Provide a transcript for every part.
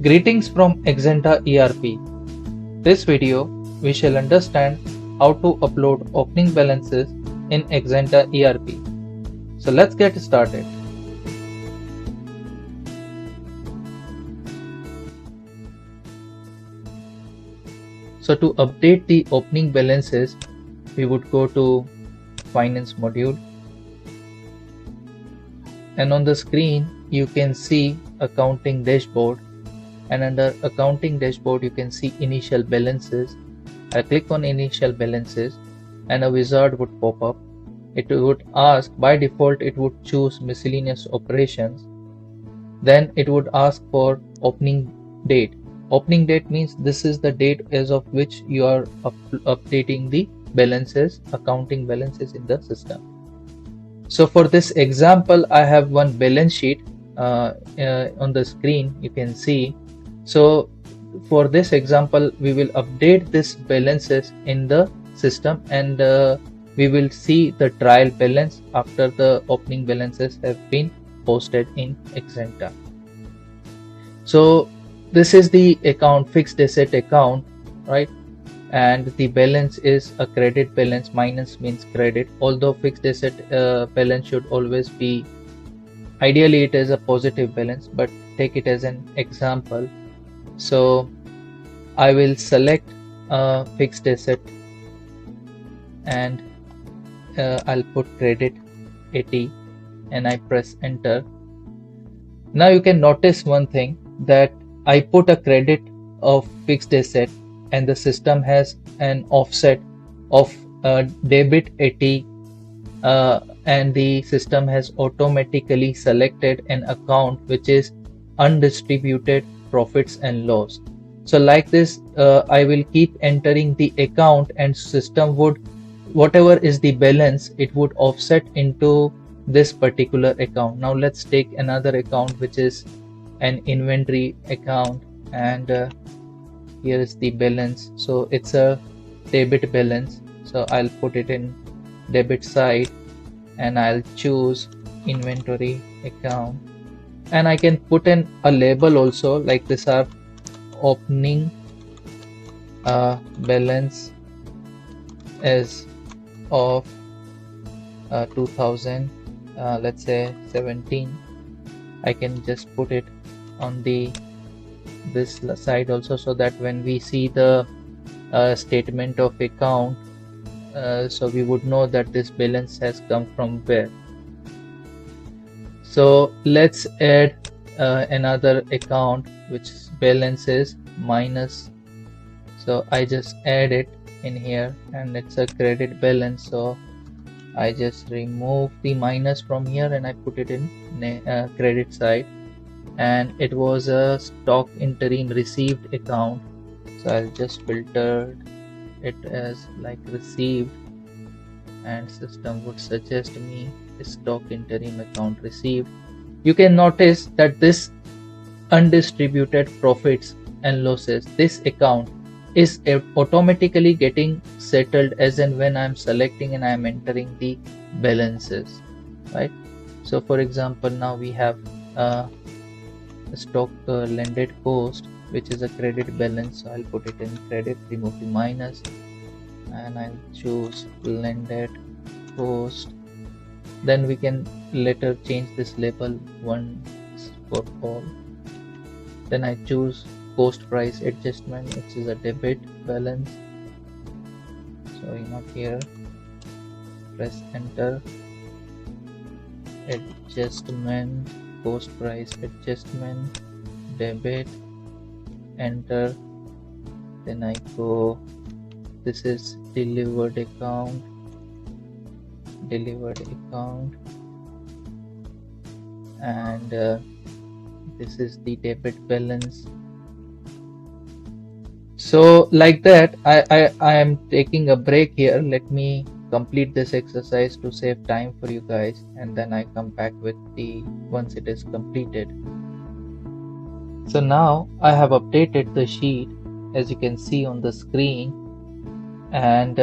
Greetings from Axanta ERP. This video we shall understand how to upload opening balances in Axanta ERP. So let's get started. So to update the opening balances, we would go to Finance module, and on the screen you can see Accounting Dashboard, and under Accounting Dashboard you can see Initial Balances. I click on Initial Balances and a wizard would pop up. It would ask, by default it would choose Miscellaneous Operations. Then it would ask for opening date. Opening date means this is the date as of which you are updating the balances, accounting balances in the system. So for this example, I have one balance sheet on the screen, you can see. So for this example, we will update this balances in the system, and we will see the trial balance after the opening balances have been posted in Axanta. So this is the account, fixed asset account, right? And the balance is a credit balance. Minus means credit, although fixed asset balance should always be, ideally it is a positive balance, but take it as an example. So I will select fixed asset and I'll put credit 80 and I press enter. Now you can notice one thing, that I put a credit of fixed asset and the system has an offset of debit 80 and the system has automatically selected an account which is undistributed profits and loss. So like this, I will keep entering the account and system would, whatever is the balance, it would offset into this particular account. Now let's take another account which is an inventory account, and here is the balance. So it's a debit balance, so I'll put it in debit side and I'll choose inventory account, and I can put in a label also, like this are opening balance as of 2000 let's say 17. I can just put it on the this side also, so that when we see the statement of account, so we would know that this balance has come from where. So let's add another account which balance is minus, so I just add it in here, and it's a credit balance, so I just remove the minus from here and I put it in credit side, and it was a stock interim received account, so I'll just filter it as like received, and system would suggest me stock interim account received. You can notice that this undistributed profits and losses, this account is automatically getting settled as and when I'm selecting and I'm entering the balances, right? So for example, now we have stock landed cost, which is a credit balance, so I'll put it in credit, remove the minus, and I'll choose landed cost. Then we can later change this label once for all. Then I choose cost price adjustment, which is a debit balance, so not here, press enter, adjustment, cost price adjustment, debit, enter. Then I go, this is delivered account, and this is the debit balance. So like that, I am taking a break here. Let me complete this exercise to save time for you guys, and then I come back with the once it is completed. So now I have updated the sheet, as you can see on the screen, and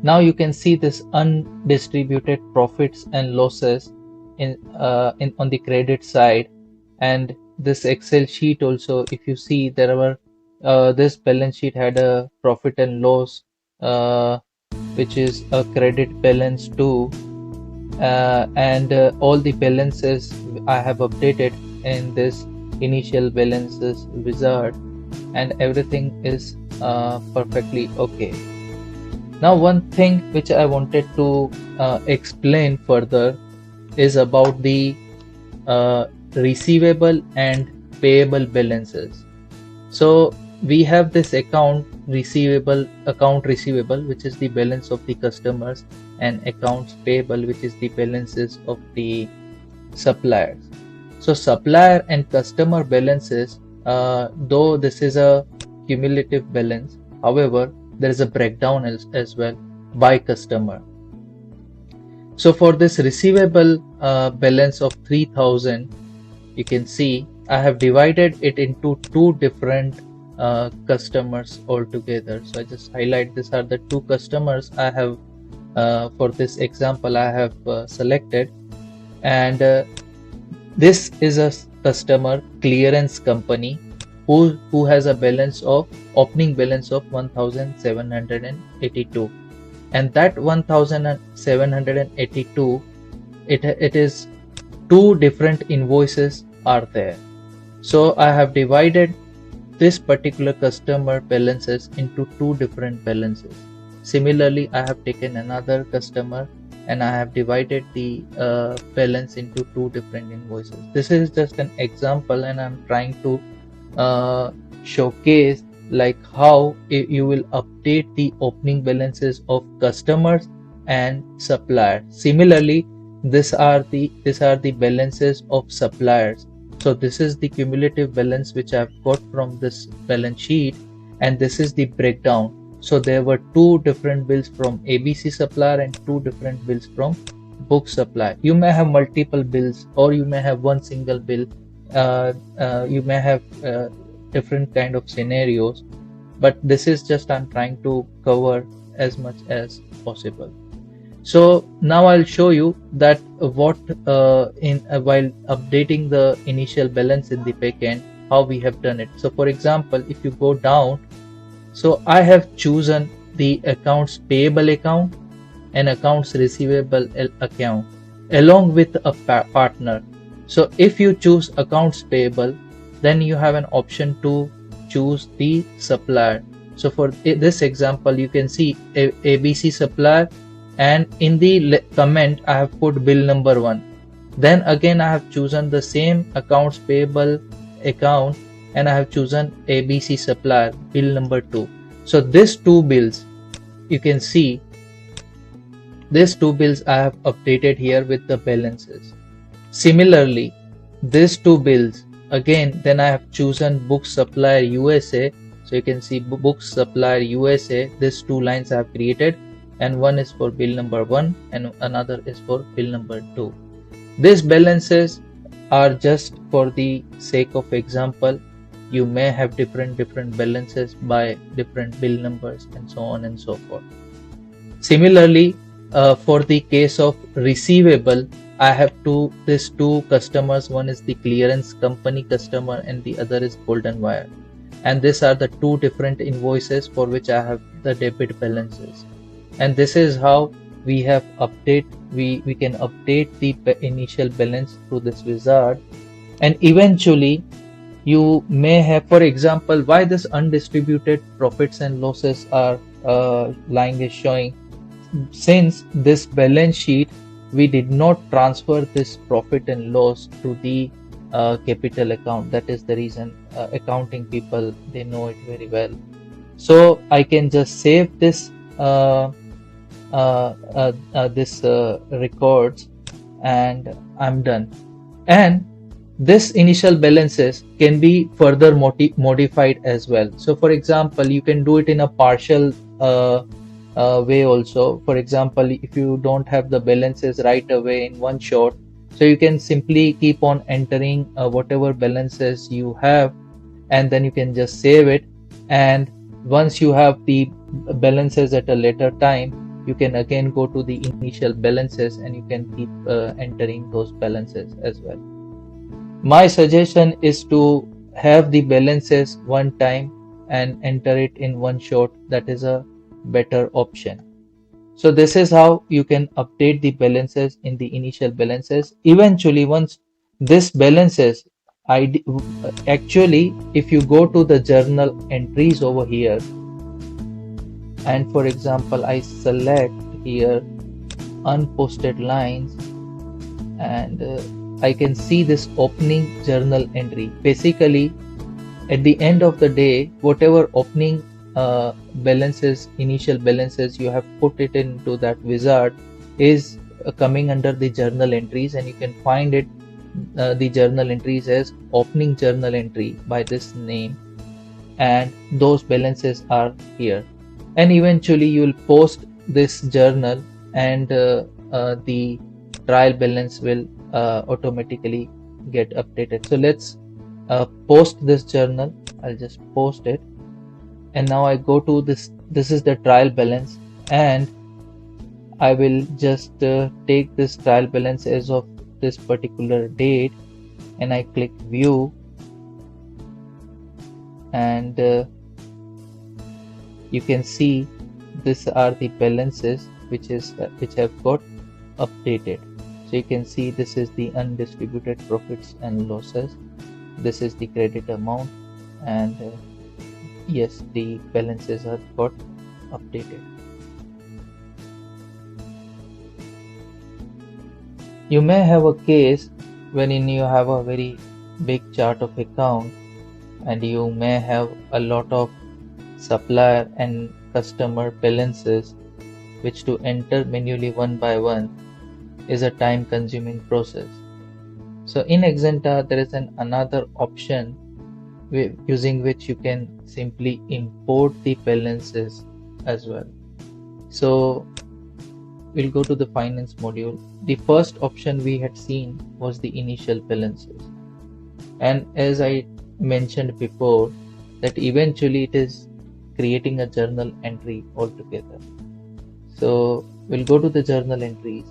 now you can see this undistributed profits and losses in on the credit side, and this Excel sheet also, if you see, there were this balance sheet had a profit and loss, which is a credit balance too, and all the balances I have updated in this initial balances wizard, and everything is perfectly okay. Now, one thing which I wanted to explain further is about the receivable and payable balances. So we have this account receivable, which is the balance of the customers, and accounts payable, which is the balances of the suppliers. So supplier and customer balances, though this is a cumulative balance, however, there is a breakdown as well by customer. So for this receivable balance of 3000, you can see I have divided it into two different customers altogether. So I just highlight, these are the two customers I have for this example I have selected, and this is a customer clearance company who has a balance of opening balance of 1782, and that 1782, it is two different invoices are there. So I have divided this particular customer balances into two different balances. Similarly, I have taken another customer and I have divided the balance into two different invoices. This is just an example, and I'm trying to showcase like how you will update the opening balances of customers and suppliers. Similarly, these are the balances of suppliers. So this is the cumulative balance which I've got from this balance sheet, and this is the breakdown. So there were two different bills from ABC supplier and two different bills from book supplier. You may have multiple bills, or you may have one single bill. You may have different kind of scenarios, but this is just I'm trying to cover as much as possible. So now I'll show you that what while updating the initial balance in the backend, how we have done it. So for example, if you go down, so I have chosen the accounts payable account and accounts receivable account along with a partner. So if you choose accounts payable, then you have an option to choose the supplier. So for this example, you can see ABC supplier, and in the comment I have put bill number 1. Then again I have chosen the same accounts payable account and I have chosen ABC supplier bill number 2. So these two bills, you can see these two bills I have updated here with the balances. Similarly, these two bills again, then I have chosen book supplier USA. So you can see book supplier USA, these two lines I have created, and one is for bill number 1 and another is for bill number 2. These balances are just for the sake of example. You may have different balances by different bill numbers and so on and so forth. Similarly, for the case of receivable, I have these two customers. One is the clearance company customer and the other is Golden Wire, and these are the two different invoices for which I have the debit balances. And this is how we have we can update the initial balance through this wizard. And eventually you may have, for example, why this undistributed profits and losses are line is showing. Since this balance sheet, we did not transfer this profit and loss to the capital account. That is the reason accounting people, they know it very well. So I can just save this records, and I'm done. And this initial balances can be further modified as well. So for example, you can do it in a partial way also. For example, if you don't have the balances right away in one shot, so you can simply keep on entering whatever balances you have, and then you can just save it. And once you have the balances at a later time, you can again go to the initial balances and you can keep entering those balances as well. My suggestion is to have the balances one time and enter it in one shot. That is a better option. So this is how you can update the balances in the initial balances. Eventually, once this balances, actually, if you go to the journal entries over here, and for example, I select here unposted lines, and I can see this opening journal entry. Basically, at the end of the day, whatever opening balances, initial balances you have put it into that wizard is coming under the journal entries, and you can find it the journal entries as opening journal entry by this name, and those balances are here. And eventually you will post this journal, and the trial balance will automatically get updated. So let's post this journal. I'll just post it, and now I go to this is the trial balance, and I will just take this trial balance as of this particular date, and I click view, and you can see these are the balances which have got updated. So you can see this is the undistributed profits and losses, this is the credit amount, and yes, the balances are got updated. You may have a case wherein you have a very big chart of account, and you may have a lot of supplier and customer balances, which to enter manually one by one is a time consuming process. So in Axanta there is another option using which you can simply import the balances as well. So we'll go to the finance module. The first option we had seen was the initial balances, and as I mentioned before, that eventually it is creating a journal entry altogether. So we'll go to the journal entries,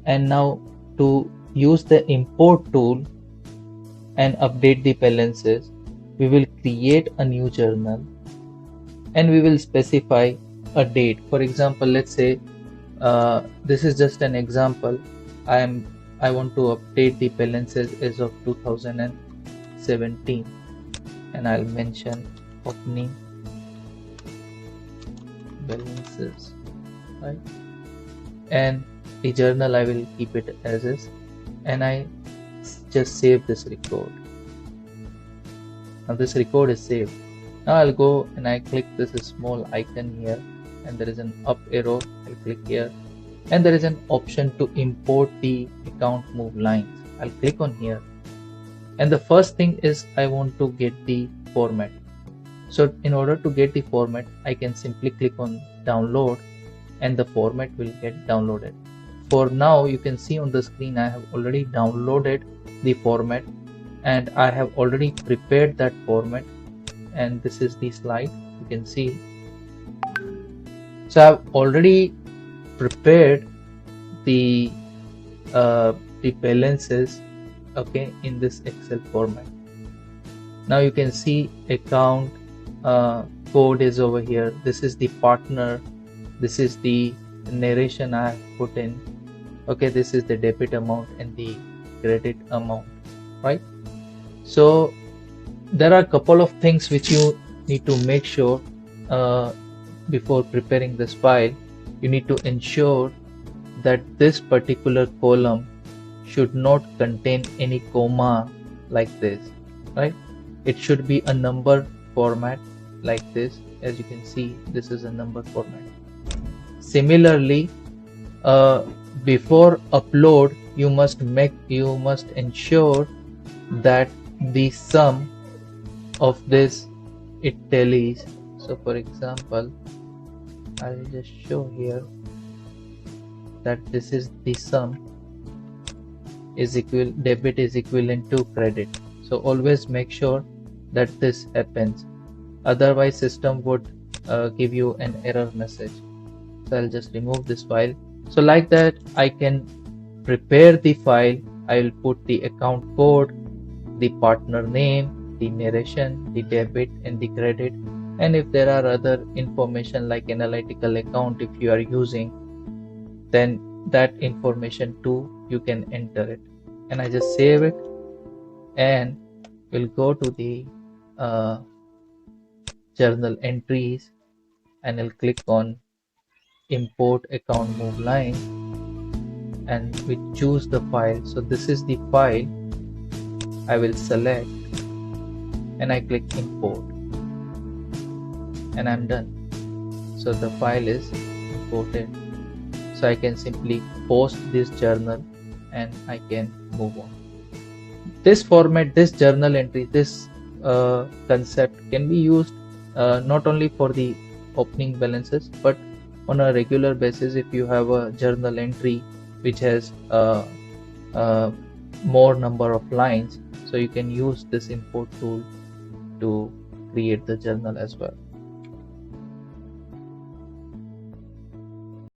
and now to use the import tool and update the balances, we will create a new journal, and we will specify a date. For example, let's say this is just an example. I want to update the balances as of 2017, and I'll mention opening balances, right? And the journal I will keep it as is, and I just save this record. Now this record is saved. Now I'll go and I click this small icon here, and there is an up arrow. I'll click here, and there is an option to import the account move lines. I'll click on here, and the first thing is I want to get the format. So in order to get the format, I can simply click on download, and the format will get downloaded. For now, you can see on the screen I have already downloaded the format, and I have already prepared that format, and this is the slide you can see. So I've already prepared the balances, okay, in this Excel format. Now you can see account code is over here. This is the partner, this is the narration I have put in, okay, this is the debit amount and the credit amount, right? So there are a couple of things which you need to make sure before preparing this file. You need to ensure that this particular column should not contain any comma like this, right? It should be a number format like this. As you can see, this is a number format. Similarly, before upload, you must ensure that the sum of this it tallies. So for example, I'll just show here that this is the sum is equal, debit is equivalent to credit. So always make sure that this happens, otherwise system would give you an error message. So I'll just remove this file. So like that I can prepare the file. I will put the account code, the partner name, the narration, the debit and the credit, and if there are other information like analytical account if you are using, then that information too you can enter it. And I just save it, and we'll go to the journal entries, and I'll click on import account move line, and we choose the file. So this is the file. I will select and I click import, and I'm done. So the file is imported. So I can simply post this journal and I can move on. This format, this journal entry, this concept can be used not only for the opening balances, but on a regular basis. If you have a journal entry which has more number of lines, so you can use this import tool to create the journal as well.